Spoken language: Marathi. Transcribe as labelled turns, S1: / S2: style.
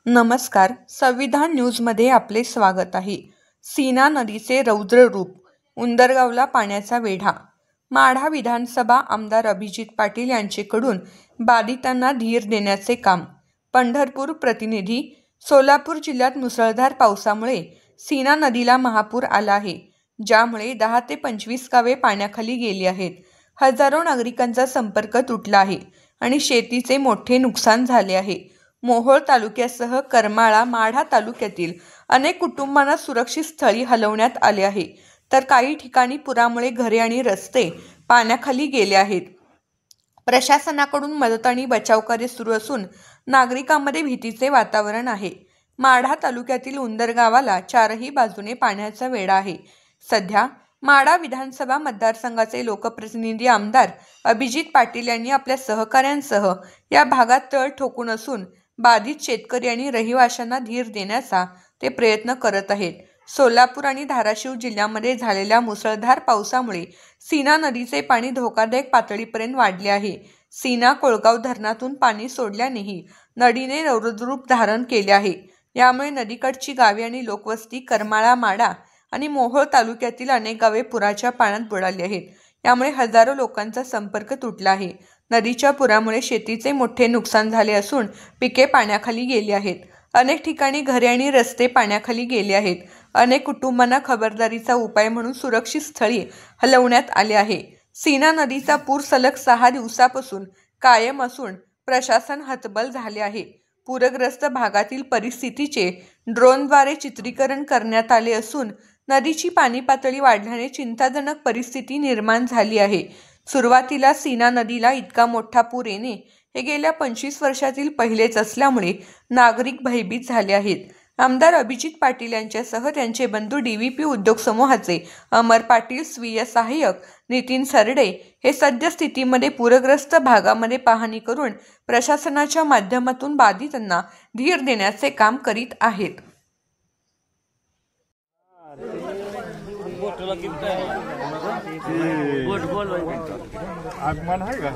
S1: नमस्कार. संविधान न्यूजमध्ये आपले स्वागत आहे. सीना नदीचे रौद्र रूप, उंदरगावला पाण्याचा वेढा. माढा विधानसभा आमदार अभिजित पाटील यांच्याकडून बाधितांना धीर देण्याचे काम. पंढरपूर प्रतिनिधी. सोलापूर जिल्ह्यात मुसळधार पावसामुळे सीना नदीला महापूर आला आहे, ज्यामुळे 10 ते 25 गावे पाण्याखाली गेली आहेत. हजारो नागरिकांचा संपर्क तुटला आहे आणि शेतीचे मोठे नुकसान झाले आहे. मोहोळ तालुक्यासह करमाळा, माढा तालुक्यातील अनेक कुटुंबांना सुरक्षित स्थळी हलवण्यात आले आहे, तर काही ठिकाणी पुरामुळे घरे आणि रस्ते पाण्याखाली गेले आहेत. प्रशासनाकडून मदत आणि बचावकार्य सुरू असून नागरिकांमध्ये भीतीचे वातावरण आहे. माढा तालुक्यातील उंदरगावाला चारही बाजूने पाण्याचा वेढा आहे. सध्या माढा विधानसभा मतदारसंघाचे लोकप्रतिनिधी आमदार अभिजित पाटील यांनी आपल्या सहकाऱ्यांसह या भागात तळ ठोकून असून बाधित शेतकरी आणि रहिवाशांना धीर देण्याचा ते प्रयत्न करत आहेत. सोलापूर आणि धाराशिव जिल्ह्यामध्ये झालेल्या मुसळधार पावसामुळे सीना नदीचे पाणी धोकादायक पातळीपर्यंत वाढले आहे. सीना कोळगाव धरणातून पाणी सोडल्यानेही नदीने रौद्ररूप धारण केले आहे. यामुळे नदीकडची गावे आणि लोकवस्ती करमाळा, माढा आणि मोहोळ तालुक्यातील अनेक गावे पुराच्या पाण्यात बुडाली आहेत. यामुळे हजारो लोकांचा संपर्क तुटला आहे. नदीच्या पुरामुळे शेतीचे मोठे नुकसान झाले असून पिके पाण्याखाली गेली आहेत. अनेक ठिकाणी घरे आणि रस्ते पाण्याखाली गेले आहेत. अनेक कुटुंबांना खबरदारीचा उपाय म्हणून सुरक्षित स्थळी हलवण्यात आले आहे. सीना नदीचा पूर सलग 6 दिवसापासून कायम असून प्रशासन हतबल झाले आहे. पूरग्रस्त भागातील परिस्थितीचे ड्रोनद्वारे चित्रीकरण करण्यात आले असून नदीची पाणी पातळी वाढल्याने चिंताजनक परिस्थिती निर्माण झाली आहे. सुरुवातीला सीना नदीला इतका मोठा पूर येणे हे गेल्या 25 वर्षातील पहिलेच असल्यामुळे नागरिक भयभीत झाले आहेत. आमदार अभिजित पाटील यांच्यासह त्यांचे बंधू DVP उद्योग समूहाचे अमर पाटील, स्वीय सहाय्यक नितीन सरडे हे सद्यस्थितीमध्ये पूरग्रस्त भागामध्ये पाहणी करून प्रशासनाच्या माध्यमातून बाधितांना धीर देण्याचे काम करीत आहेत.
S2: आगमन है का